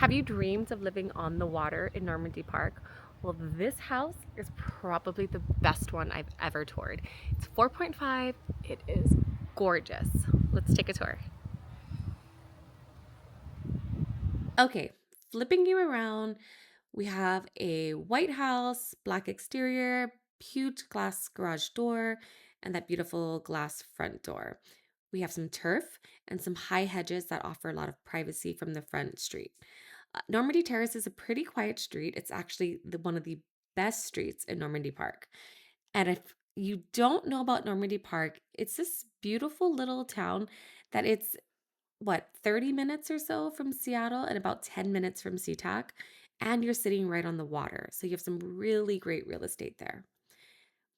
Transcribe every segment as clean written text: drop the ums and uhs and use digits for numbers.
Have you dreamed of living on the water in Normandy Park? Well, this house is probably the best one I've ever toured. It's 4.5. It is gorgeous. Let's take a tour. Okay, flipping you around, we have a white house, black exterior, huge glass garage door, and that beautiful glass front door. We have some turf and some high hedges that offer a lot of privacy from the front street. Normandy Terrace is a pretty quiet street. It's actually one of the best streets in Normandy Park. And if you don't know about Normandy Park, it's this beautiful little town that it's what, 30 minutes or so from Seattle and about 10 minutes from SeaTac. And you're sitting right on the water. So you have some really great real estate there.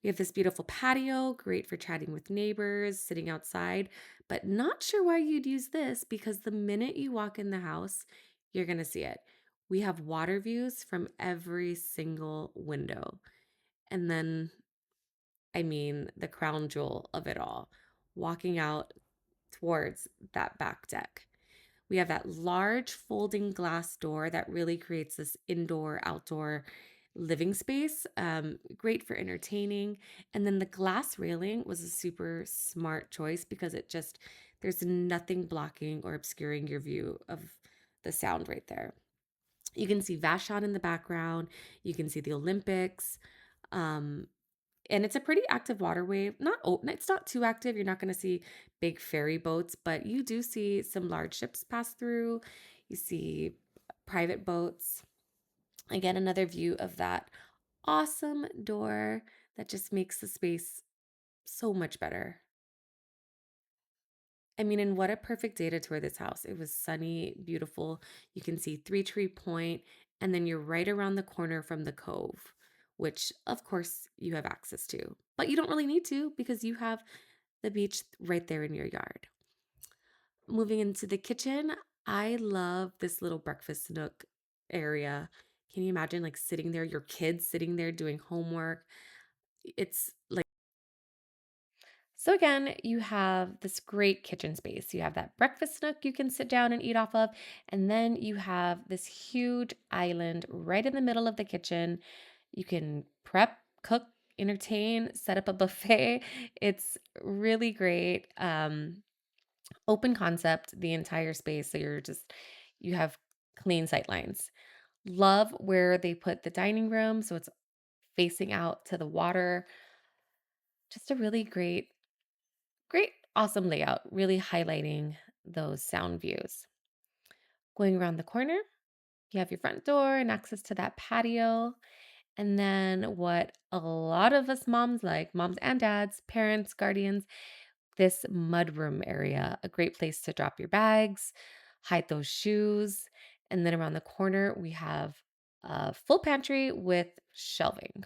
We have this beautiful patio, great for chatting with neighbors, sitting outside, but not sure why you'd use this because the minute you walk in the house, you're going to see it. We have water views from every single window. And then, I mean, the crown jewel of it all, walking out towards that back deck. We have that large folding glass door that really creates this indoor outdoor living space, great for entertaining. And then the glass railing was a super smart choice because there's nothing blocking or obscuring your view of the sound right there. You can see Vashon in the background, you can see the Olympics. Um, and it's a pretty active waterway. It's not too active. You're not going to see big ferry boats, but you do see some large ships pass through. You see private boats. Again, another view of that awesome door that just makes the space so much better. I mean, and what a perfect day to tour this house. It was sunny, beautiful. You can see Three Tree Point, and then you're right around the corner from the cove, which of course you have access to. But you don't really need to because you have the beach right there in your yard. Moving into the kitchen, I love this little breakfast nook area. Can you imagine like sitting there, your kids sitting there doing homework? It's like So again, you have this great kitchen space. You have that breakfast nook you can sit down and eat off of, and then you have this huge island right in the middle of the kitchen. You can prep, cook, entertain, set up a buffet. It's really great. Open concept, the entire space. So you have clean sight lines. Love where they put the dining room. So it's facing out to the water. Just a really great, awesome layout, really highlighting those sound views. Going around the corner, you have your front door and access to that patio. And then, what a lot of us moms like, moms and dads, parents, guardians, this mudroom area, a great place to drop your bags, hide those shoes. And then around the corner, we have a full pantry with shelving.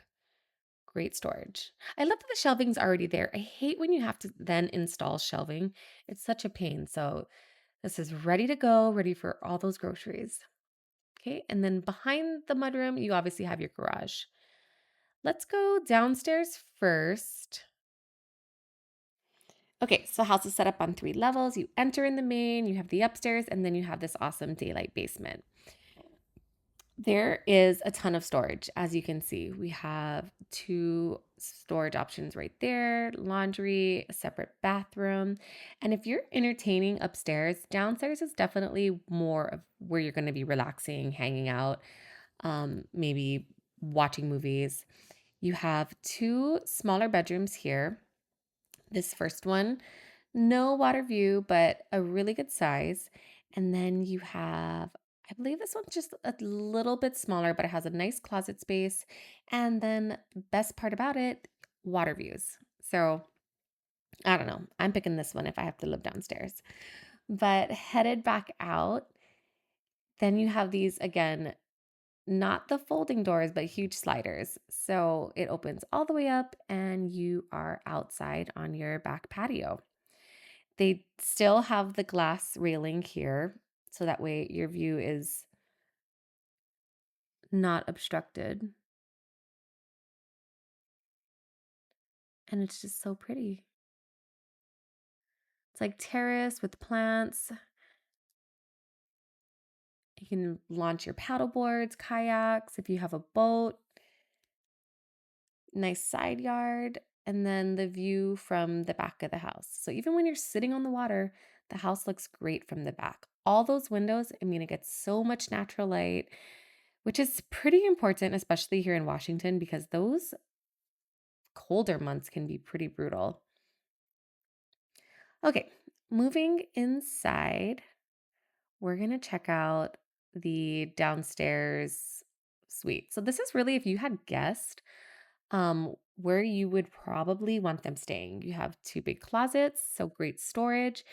Great storage. I love that the shelving's already there. I hate when you have to then install shelving. It's such a pain. So this is ready to go, ready for all those groceries. Okay. And then behind the mudroom, you obviously have your garage. Let's go downstairs first. Okay, so house is set up on 3 levels. You enter in the main, you have the upstairs, and then you have this awesome daylight basement. There is a ton of storage, as you can see. We have 2 storage options right there, laundry, a separate bathroom. And if you're entertaining upstairs, downstairs is definitely more of where you're going to be relaxing, hanging out, maybe watching movies. You have 2 smaller bedrooms here. This first one, no water view, but a really good size. And then you have, I believe this one's just a little bit smaller, but it has a nice closet space. And then, best part about it, water views. So I don't know. I'm picking this one if I have to live downstairs. But headed back out, then you have these again, not the folding doors, but huge sliders. So it opens all the way up, and you are outside on your back patio. They still have the glass railing here, so that way your view is not obstructed, and it's just so pretty. It's like terrace with plants. You can launch your paddle boards, kayaks, if you have a boat, nice side yard, and then the view from the back of the house. So even when you're sitting on the water, the house looks great from the back. All those windows, I mean, it gets so much natural light, which is pretty important, especially here in Washington, because those colder months can be pretty brutal. Okay, moving inside, we're going to check out the downstairs suite. So this is really if you had guests, where you would probably want them staying. You have two big closets, so great storage,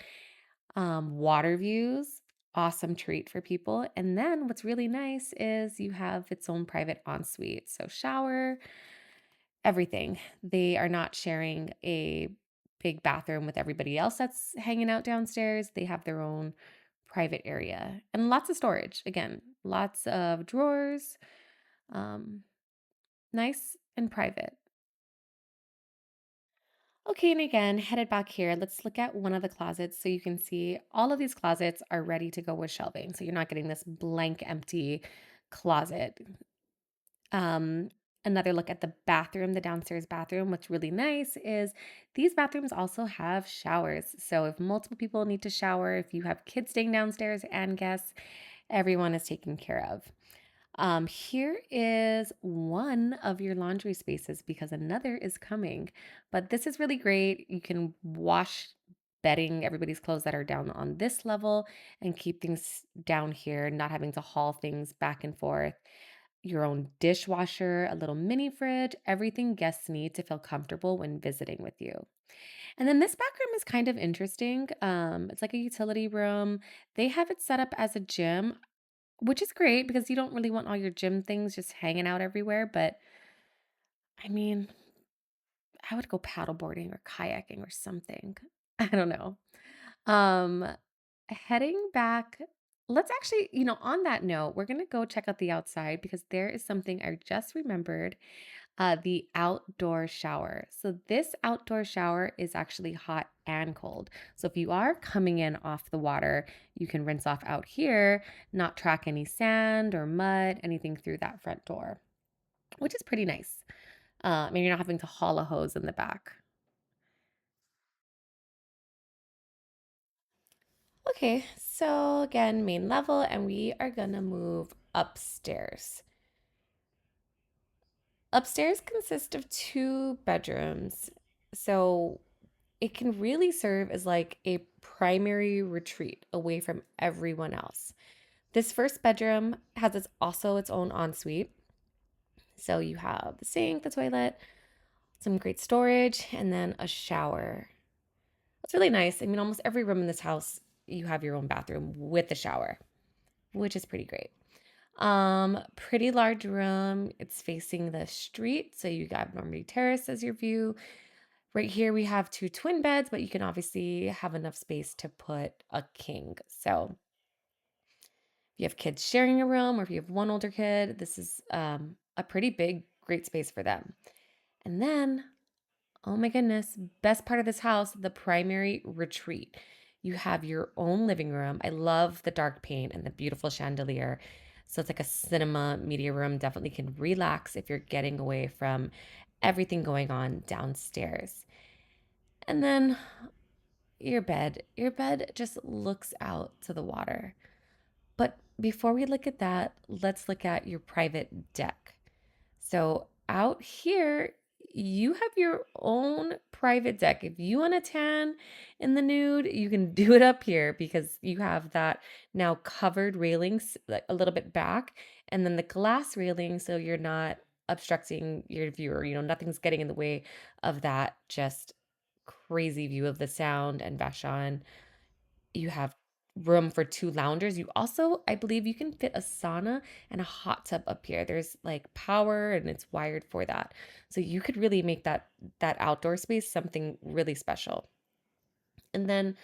water views, awesome treat for people. And then what's really nice is you have its own private ensuite. So shower, everything. They are not sharing a big bathroom with everybody else that's hanging out downstairs. They have their own private area and lots of storage. Again, lots of drawers, um, nice and private. Okay, and again, headed back here, let's look at one of the closets so you can see all of these closets are ready to go with shelving. So you're not getting this blank, empty closet. Um, Another look at the bathroom, the downstairs bathroom. What's really nice is these bathrooms also have showers. So if multiple people need to shower, if you have kids staying downstairs and guests, everyone is taken care of. Here is one of your laundry spaces because another is coming. But this is really great. You can wash bedding, everybody's clothes that are down on this level, and keep things down here, not having to haul things back and forth. Your own dishwasher, a little mini fridge, everything guests need to feel comfortable when visiting with you. And then this back room is kind of interesting. It's like a utility room. They have it set up as a gym, which is great because you don't really want all your gym things just hanging out everywhere. But I mean, I would go paddleboarding or kayaking or something. I don't know. Um, Heading back, let's actually, on that note, we're gonna go check out the outside because there is something I just remembered. The outdoor shower. So this outdoor shower is actually hot and cold. So if you are coming in off the water, you can rinse off out here, not track any sand or mud, anything through that front door, which is pretty nice. And you're not having to haul a hose in the back. Okay, so again, main level, and we are gonna move upstairs. Upstairs consists of two bedrooms. So it can really serve as like a primary retreat away from everyone else. This first bedroom has also its own ensuite. So you have the sink, the toilet, some great storage, and then a shower. It's really nice. I mean, almost every room in this house, you have your own bathroom with a shower, which is pretty great. Pretty large room. It's facing the street, so you got Normandy Terrace as your view. Right here, we have two twin beds, but you can obviously have enough space to put a king. So if you have kids sharing a room, or if you have one older kid, this is a pretty big, great space for them. And then, oh my goodness, best part of this house, the primary retreat. You have your own living room. I love the dark paint and the beautiful chandelier. So it's like a cinema media room. Definitely can relax if you're getting away from everything going on downstairs. And then your bed just looks out to the water. But before we look at that, let's look at your private deck. So out here, you have your own private deck. If you want to tan in the nude, you can do it up here because you have that now covered railings like a little bit back, and then the glass railing so you're not obstructing your viewer. Nothing's getting in the way of that just crazy view of the sound and Vashon. You have room for two loungers. You also, I believe, you can fit a sauna and a hot tub up here. There's like power and it's wired for that. So you could really make that outdoor space something really special. And then,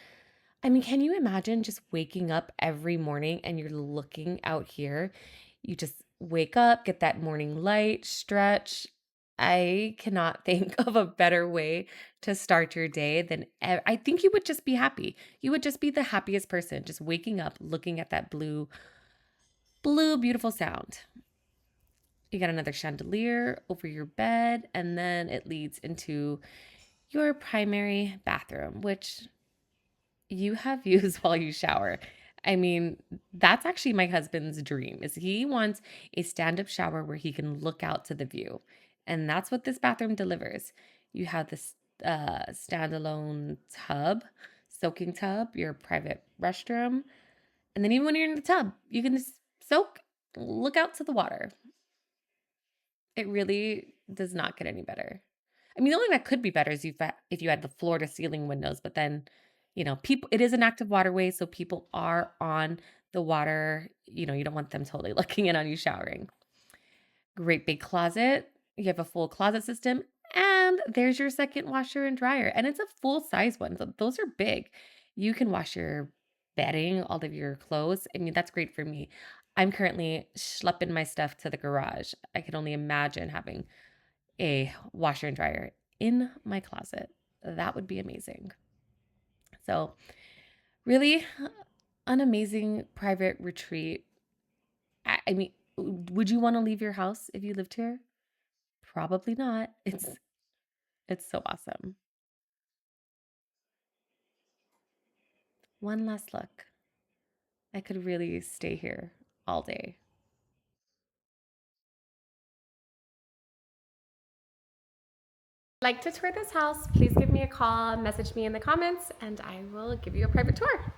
I mean, can you imagine just waking up every morning and you're looking out here? You just wake up, get that morning light, stretch. I cannot think of a better way to start your day than I think you would just be happy. You would just be the happiest person just waking up, looking at that blue Blue, beautiful sound. You got another chandelier over your bed, and then it leads into your primary bathroom, which you have used while you shower. I mean, that's actually my husband's dream is he wants a stand-up shower where he can look out to the view. And that's what this bathroom delivers. You have this standalone tub, soaking tub, your private restroom, and then even when you're in the tub, you can just soak, look out to the water. It really does not get any better. I mean, the only thing that could be better is if you had the floor to ceiling windows, but then, people it is an active waterway, so people are on the water. You don't want them totally looking in on you showering. Great big closet. You have a full closet system, and there's your second washer and dryer, and it's a full size one. So those are big. You can wash your bedding, all of your clothes. I mean, that's great for me. I'm currently schlepping my stuff to the garage. I can only imagine having a washer and dryer in my closet. That would be amazing. So, really, an amazing private retreat. I mean, would you want to leave your house if you lived here? Probably not. It's so awesome. One last look. I could really stay here all day. Like to tour this house, please give me a call, message me in the comments, and I will give you a private tour.